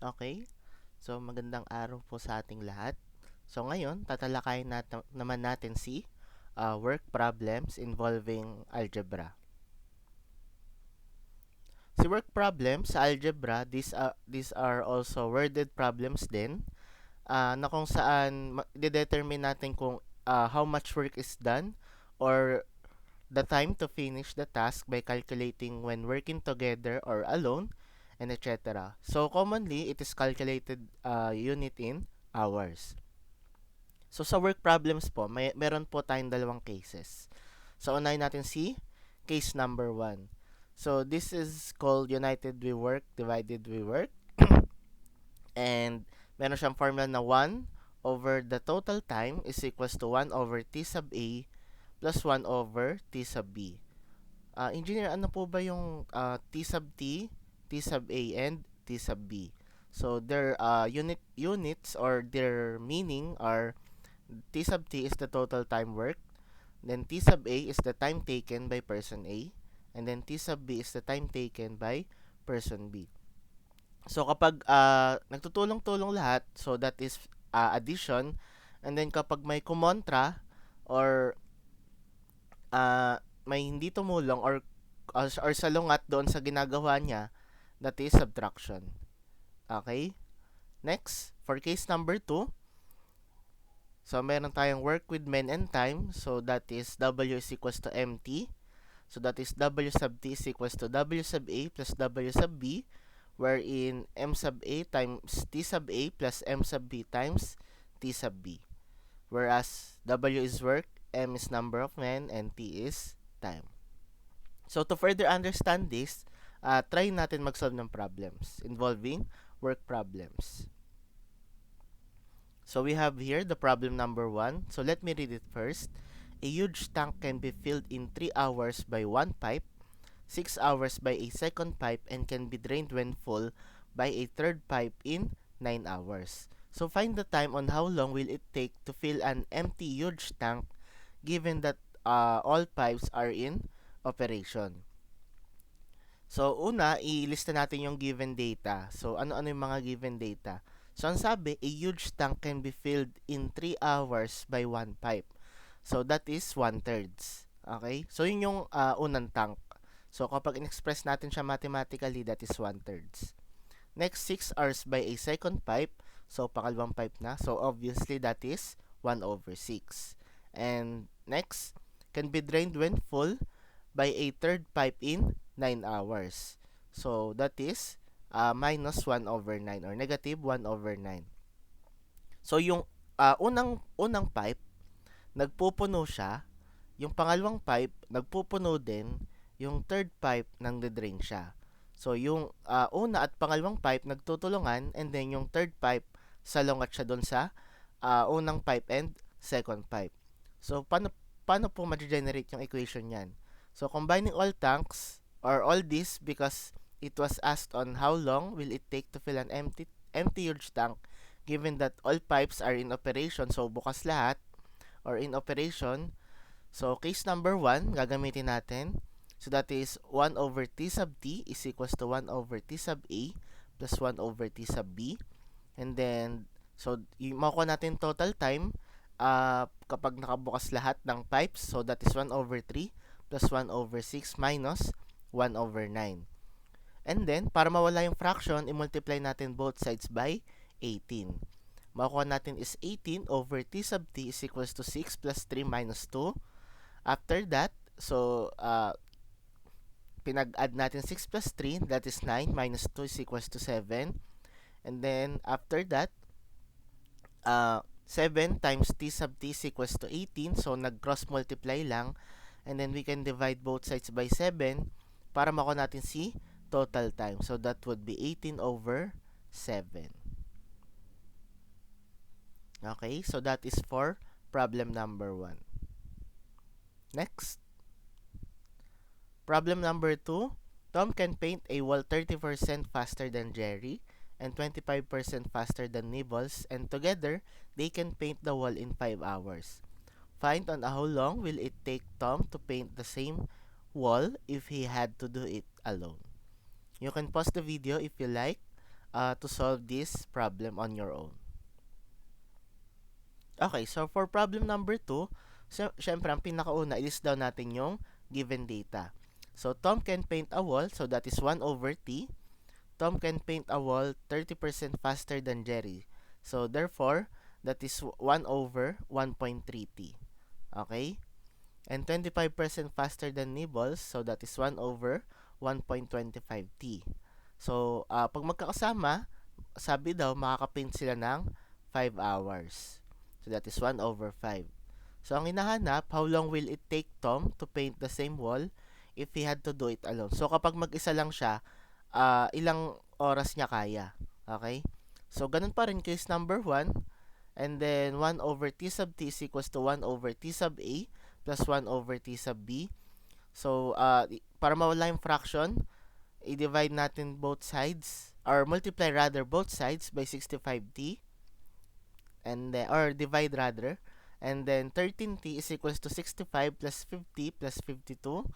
Okay? So, magandang araw po sa ating lahat. So, ngayon, tatalakayin naman natin si work problems involving algebra. Si work problems sa algebra, these are also worded problems din na kung saan determine natin kung how much work is done or the time to finish the task by calculating when working together or alone, and etc. So, commonly, it is calculated unit in hours. So, sa work problems po, meron po tayong dalawang cases. So, unahin natin si case number 1. So, this is called united we work, divided we work. And meron siyang formula na 1 over the total time is equals to 1 over t sub a plus 1 over t sub b. Engineer, ano po ba yung t sub t, t sub a, and t sub b? So, their units or their meaning are t sub t is the total time work, then t sub a is the time taken by person A, and then t sub b is the time taken by person B. So, kapag nagtutulong-tulong lahat, so that is addition, and then kapag may kumontra or may hindi tumulong or salungat doon sa ginagawa niya, that is subtraction. Okay? Next, for case number 2, so meron tayong work with men and time, so that is W is equals to MT. So that is W sub T is equals to W sub A plus W sub B, wherein M sub A times T sub A plus M sub B times T sub B. Whereas W is work, M is number of men, and T is time. So to further understand this, try natin mag-solve ng problems involving work problems. So we have here the problem number 1. So let me read it first. A huge tank can be filled in 3 hours by one pipe, 6 hours by a second pipe, and can be drained when full by a third pipe in 9 hours. So find the time on how long will it take to fill an empty huge tank given that all pipes are in operation. So una, ilista natin yung given data. So ano-ano yung mga given data? So ang sabi, a huge tank can be filled in 3 hours by one pipe. So that is 1/3. Okay? So yun yung unang tank. So kapag in-express natin siya mathematically, that is 1/3. Next, 6 hours by a second pipe. So pangalawang pipe na. So obviously that is 1/6. And next, can be drained when full by a third pipe in 9 hours. So that is minus 1/9 or negative 1/9. So yung unang pipe, nagpupuno siya. Yung pangalawang pipe, nagpupuno din. Yung third pipe, nang drain siya. So yung una at pangalawang pipe, nagtutulungan, and then yung third pipe, salungat siya doon sa unang pipe and second pipe. So paano po ma-generate yung equation yan? So combining all tanks or all this, because it was asked on how long will it take to fill an empty huge tank given that all pipes are in operation, so bukas lahat or in operation. So case number 1, gagamitin natin. So that is 1 over T sub T is equals to 1 over T sub A plus 1 over T sub B. And then, so makuha natin total time kapag nakabukas lahat ng pipes. So that is 1/3 plus 1/6 minus 1/9. And then, para mawala yung fraction, i-multiply natin both sides by 18. Makukuha natin is 18 over T sub T is equals to 6 plus 3 minus 2. After that, so, pinag-add natin 6 plus 3, that is 9, minus 2 is equals to 7. And then, after that, 7 times T sub T is equals to 18, so nag-cross multiply lang. And then, we can divide both sides by 7 para makuha natin si total time. So, that would be 18/7. Okay, so that is for problem number 1. Next. Problem number 2. Tom can paint a wall 30% faster than Jerry and 25% faster than Nibbles, and together, they can paint the wall in 5 hours. Find on how long will it take Tom to paint the same wall if he had to do it alone. You can pause the video if you like. to solve this problem on your own. Okay, so for problem number 2, syempre ang pinakauna, i-list down natin yung given data. So Tom can paint a wall, so that is 1 over t. Tom can paint a wall 30% faster than Jerry. So therefore, that is 1 over 1.3t. Okay? And 25% faster than Nibbles, so that is 1 over 1.25t. So, pag magkakasama, sabi daw, makakapaint sila ng 5 hours. So, that is 1 over 5. So, ang hinahanap, how long will it take Tom to paint the same wall if he had to do it alone? So, kapag mag-isa lang siya, ilang oras niya kaya? Okay? So, ganun pa rin case number 1. And then, 1 over t sub t is equals to 1 over t sub a plus 1 over t sub b. So, para mawala yung fraction, i-divide natin both sides, or multiply rather both sides by 65t, and then, or divide rather, and then 13t is equals to 65 plus 50 plus 52.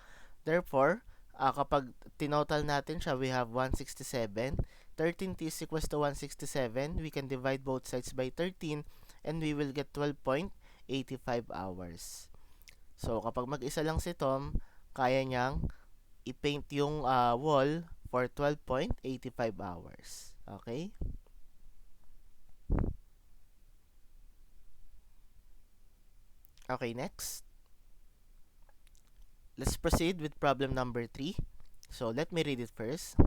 Therefore, kapag tinotal natin siya, we have 167. 13t is equals to 167. We can divide both sides by 13, and we will get 12.85 hours. So, kapag mag-isa lang si Tom, kaya niyang i-paint yung wall for 12.85 hours. Okay? Okay, next. Let's proceed with problem number 3. So, let me read it first.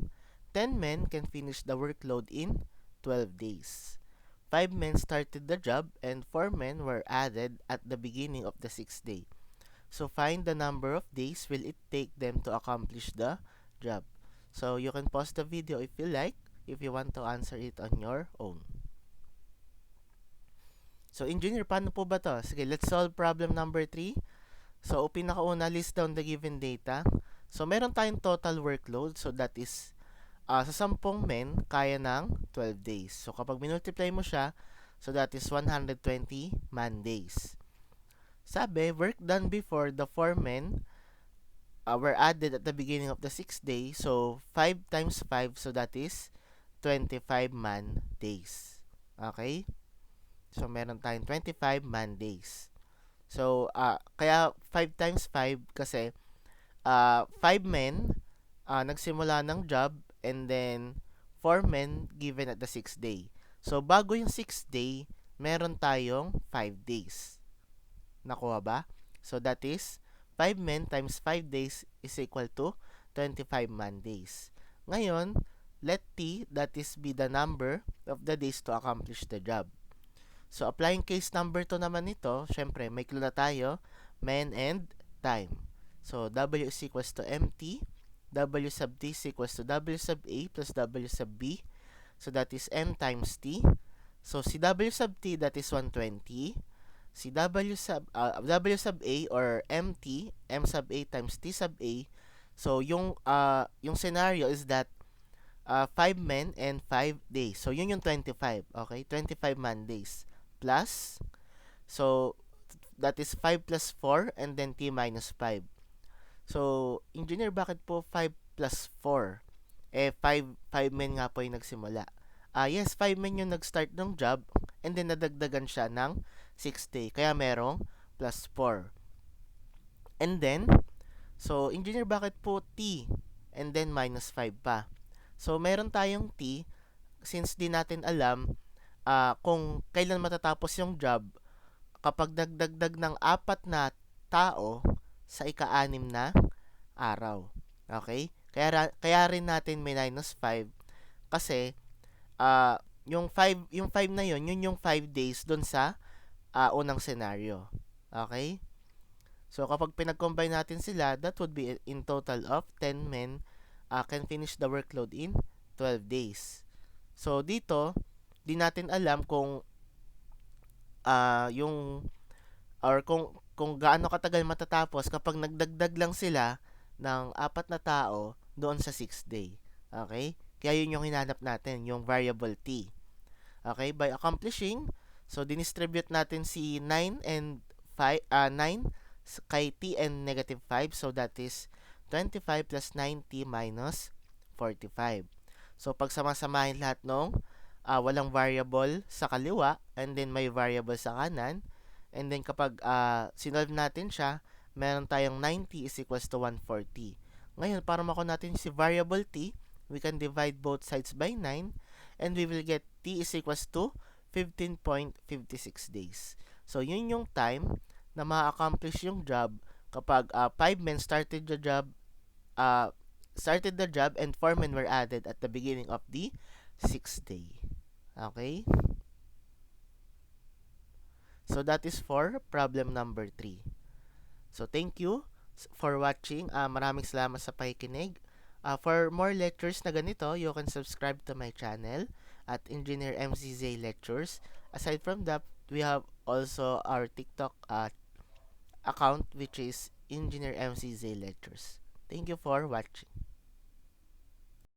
10 men can finish the workload in 12 days. 5 men started the job and 4 men were added at the beginning of the 6th day. So, find the number of days will it take them to accomplish the job. So, you can pause the video if you like, if you want to answer it on your own. So, engineer, paano po ba to? Sige, let's solve problem number 3. So, pinakauna, list down the given data. So, meron tayong total workload. So, that is, sa 10 men, kaya ng 12 days. So, kapag minultiply mo siya, so that is 120 man days. Sabi, work done before the 4 men were added at the beginning of the 6th day. So, 5 times 5, so that is 25 man days. Okay? So, meron tayong 25 man days. So, kaya 5 times 5 kasi 5 men nagsimula ng job and then 4 men given at the 6th day. So, bago yung 6th day, meron tayong 5 days. Nakuha ba? So, that is 5 men times 5 days is equal to 25 man days. Ngayon, let t, that is, be the number of the days to accomplish the job. So, applying case number 2 naman nito, syempre, may clue na tayo, men and time. So, W is equals to MT, W sub T is equals to W sub A plus W sub B. So, that is M times T. So, si W sub T, that is 120. Si W sub A or MT, M sub A times T sub A. So, yung scenario is that 5 men and 5 days. So, yun yung 25. Okay? 25 man days. Plus, so, that is 5 plus 4 and then T minus 5. So, engineer, bakit po 5 plus 4? 5 men nga po yung nagsimula. Yes, 5 men yung nag-start ng job and then nadagdagan siya ng 6th day. Kaya merong plus 4. And then, so, engineer, bakit po T and then minus 5 pa? So, meron tayong T since di natin alam kung kailan matatapos yung job kapag nagdagdag ng 4 na tao sa ika-6 na araw. Okay? Kaya rin natin may minus 5 kasi yung 5 na yun yung 5 days dun sa unang scenario. Okay? So, kapag pinag-combine natin sila, that would be in total of 10 men can finish the workload in 12 days. So, dito, di natin alam kung kung gaano katagal matatapos kapag nagdagdag lang sila ng 4 na tao doon sa 6th day. Okay? Kaya yun yung hinanap natin, yung variable t. Okay? By accomplishing, so dinistribute natin si 9 and 9 kay t and negative 5. So that is 25 plus 9t minus 45. So, pag samasamahin lahat nung walang variable sa kaliwa and then may variable sa kanan, and then kapag sinolve natin siya, meron tayong 90 is equals to 140. Ngayon, para makuha natin si variable t, we can divide both sides by 9 and we will get t is equals to 15.56 days. So, yun yung time na ma-accomplish yung job kapag 5 men uh, started the job and 4 men were added at the beginning of the 6th day. Okay? So, that is for problem number 3. So, thank you for watching. Maraming salamat sa pakikinig. For more lectures na ganito, you can subscribe to my channel at Engineer MCZ Lectures. Aside from that, we have also our TikTok account which is Engineer MCZ Lectures. Thank you for watching.